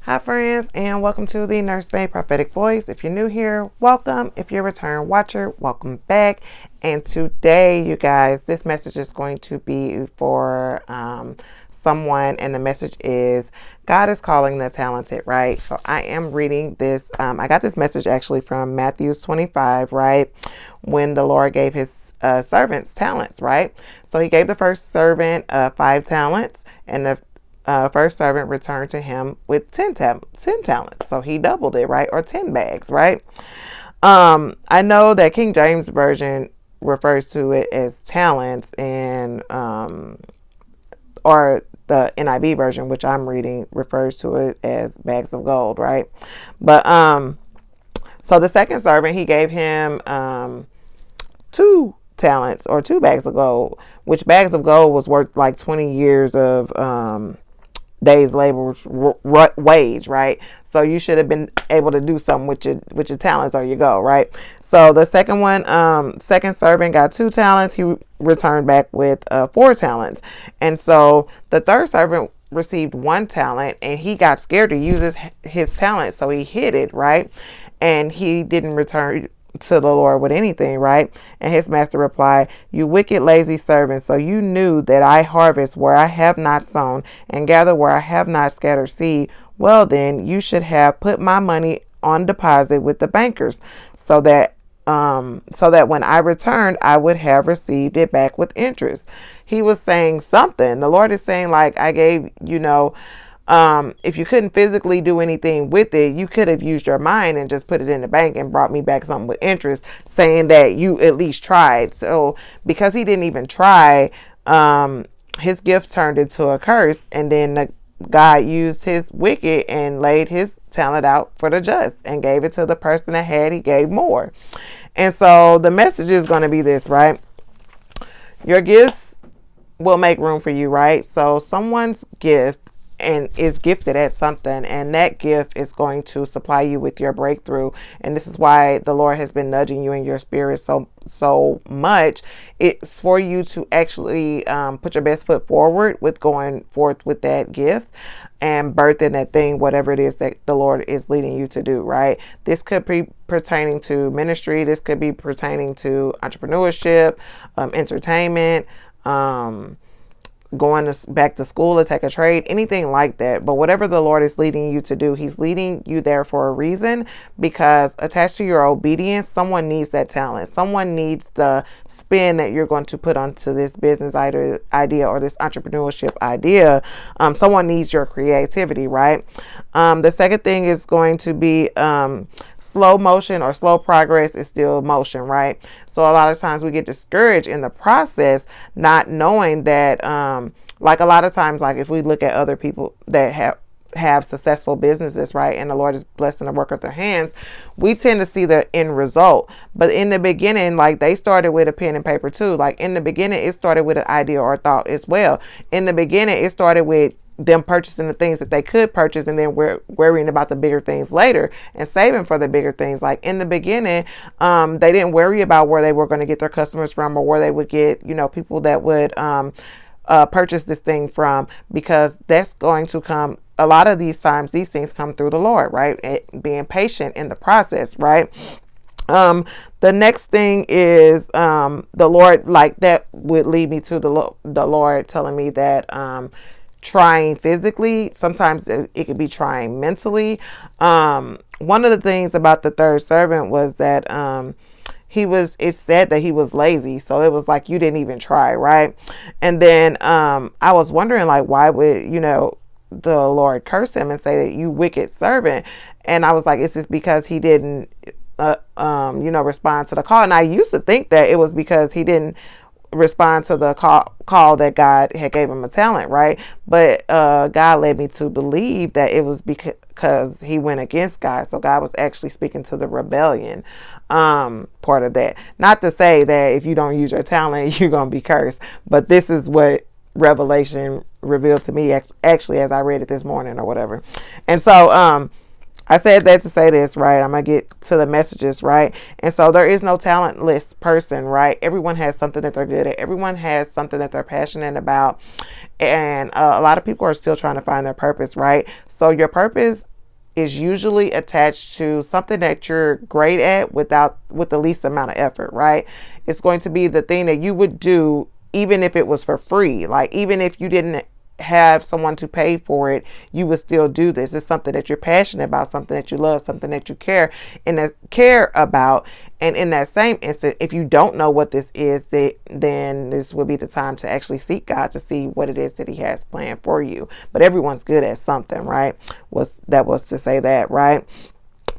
Hi friends, and welcome to the Nursemaid Prophetic Voice. If you're new here, welcome. If you're a return watcher, welcome back. And today, you guys, this message is going to be for someone, and the message is God is calling the talented, right? So I am reading this. I got this message actually from Matthew 25, right? When the Lord gave his servants talents, right? So he gave the first servant 5 talents, and the first servant returned to him with 10 talents. So he doubled it, right? Or 10 bags, right? I know that King James Version refers to it as talents, and or the NIV version, which I'm reading, refers to it as bags of gold, right? But so the second servant, he gave him 2 talents or 2 bags of gold, which bags of gold was worth like 20 years of day's labor wage, right? So you should have been able to do something with your talents, or you go, right? So the second one, second servant got 2 talents. He returned back with 4 talents. And so the third servant received 1 talent, and he got scared to use his talent, so he hid it, right? And he didn't return to the Lord with anything, right? And his master replied, "You wicked, lazy servant, so you knew that I harvest where I have not sown and gather where I have not scattered seed. Well, then you should have put my money on deposit with the bankers, so that when I returned, I would have received it back with interest." He was saying something. The Lord is saying, like, I gave, if you couldn't physically do anything with it, you could have used your mind and just put it in the bank and brought me back something with interest, saying that you at least tried. So because he didn't even try, his gift turned into a curse, and then God used his wicked and laid his talent out for the just and gave it to the person that had. He gave more. And so the message is going to be this, right? Your gifts will make room for you, right? So someone's gift and is gifted at something, and that gift is going to supply you with your breakthrough. And this is why the Lord has been nudging you in your spirit so much. It's for you to actually put your best foot forward with going forth with that gift and birthing that thing, whatever it is that the Lord is leading you to do, right? This could be pertaining to ministry. This could be pertaining to entrepreneurship, entertainment, going back to school to take a trade, anything like that. But whatever the Lord is leading you to do, he's leading you there for a reason, because attached to your obedience, someone needs that talent. Someone needs the spin that you're going to put onto this business idea or this entrepreneurship idea. Someone needs your creativity, right? The second thing is going to be slow motion or slow progress is still motion, right? So a lot of times we get discouraged in the process, not knowing that, like a lot of times, like if we look at other people that have successful businesses, right, and the Lord is blessing the work of their hands, we tend to see the end result. But in the beginning, like, they started with a pen and paper too. Like in the beginning, it started with an idea or thought as well. In the beginning, it started with them purchasing the things that they could purchase, and then we're worrying about the bigger things later and saving for the bigger things. Like in the beginning, they didn't worry about where they were going to get their customers from, or where they would get, people that would purchase this thing from, because that's going to come. A lot of these times, these things come through the Lord, right? Being patient in the process, right? The next thing is the Lord, like, that would lead me to the Lord telling me that trying physically, sometimes it could be trying mentally. One of the things about the third servant was that it said that he was lazy. So it was like, you didn't even try, right? And then I was wondering, like, why would the Lord curse him and say that, you wicked servant? And I was like, it's just because he didn't respond to the call. And I used to think that it was because he didn't respond to the call that God had gave him a talent, right? But God led me to believe that it was because he went against God. So God was actually speaking to the rebellion part of that. Not to say that if you don't use your talent, you're going to be cursed, but this is what Revelation revealed to me actually as I read it this morning or whatever. And so I said that to say this, right? I'm going to get to the messages, right? And so there is no talentless person, right? Everyone has something that they're good at. Everyone has something that they're passionate about. And a lot of people are still trying to find their purpose, right? So your purpose is usually attached to something that you're great at with the least amount of effort, right? It's going to be the thing that you would do even if it was for free. Like, even if you didn't have someone to pay for it, you would still do this. It's something that you're passionate about, something that you love, something that you care about. And in that same instant, if you don't know what this is, then this would be the time to actually seek God to see what it is that He has planned for you. But everyone's good at something, right? Was to say that, right?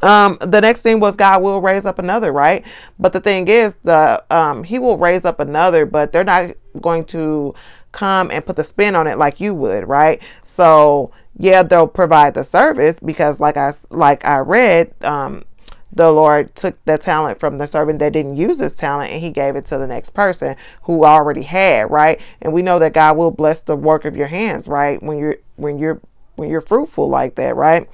The next thing was God will raise up another, right? But the thing is, He will raise up another, but they're not going to come and put the spin on it like you would, right? So yeah, they'll provide the service, because like I read, the Lord took the talent from the servant that didn't use his talent, and He gave it to the next person who already had, right? And we know that God will bless the work of your hands, right? When you're fruitful like that, right?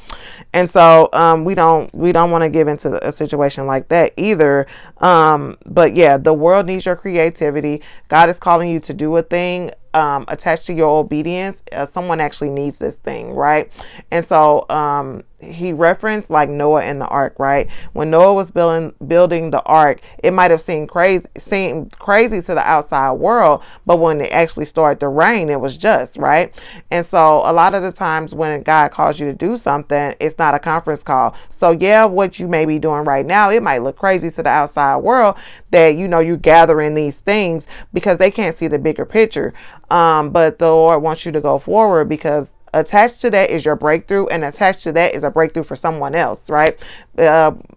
And so we don't want to give into a situation like that either. But yeah, the world needs your creativity. God is calling you to do a thing attached to your obedience. Someone actually needs this thing, right? And so He referenced like Noah and the ark, right? When Noah was building the ark, it might have seemed crazy to the outside world, but when it actually started to rain, it was just right. And so a lot of the times when God calls you to do something, it's not a conference call. So yeah, what you may be doing right now, it might look crazy to the outside world that you're gathering these things, because they can't see the bigger picture. But the Lord wants you to go forward, because attached to that is your breakthrough, and attached to that is a breakthrough for someone else, right?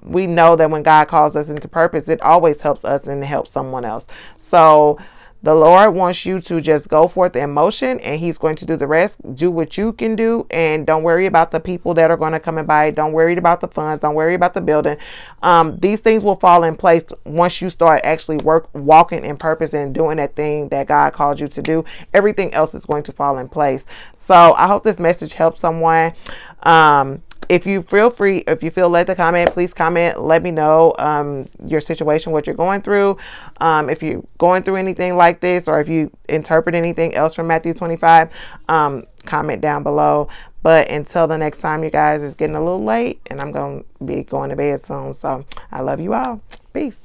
We know that when God calls us into purpose, it always helps us and helps someone else. So the Lord wants you to just go forth in motion, and He's going to do the rest. Do what you can do, and don't worry about the people that are going to come and buy it. Don't worry about the funds. Don't worry about the building. These things will fall in place once you start actually walking in purpose and doing that thing that God called you to do. Everything else is going to fall in place. So I hope this message helps someone. If you feel led to comment, please comment. Let me know your situation, what you're going through. If you're going through anything like this, or if you interpret anything else from Matthew 25, comment down below. But until the next time, you guys, it's getting a little late, and I'm going to be going to bed soon. So I love you all. Peace.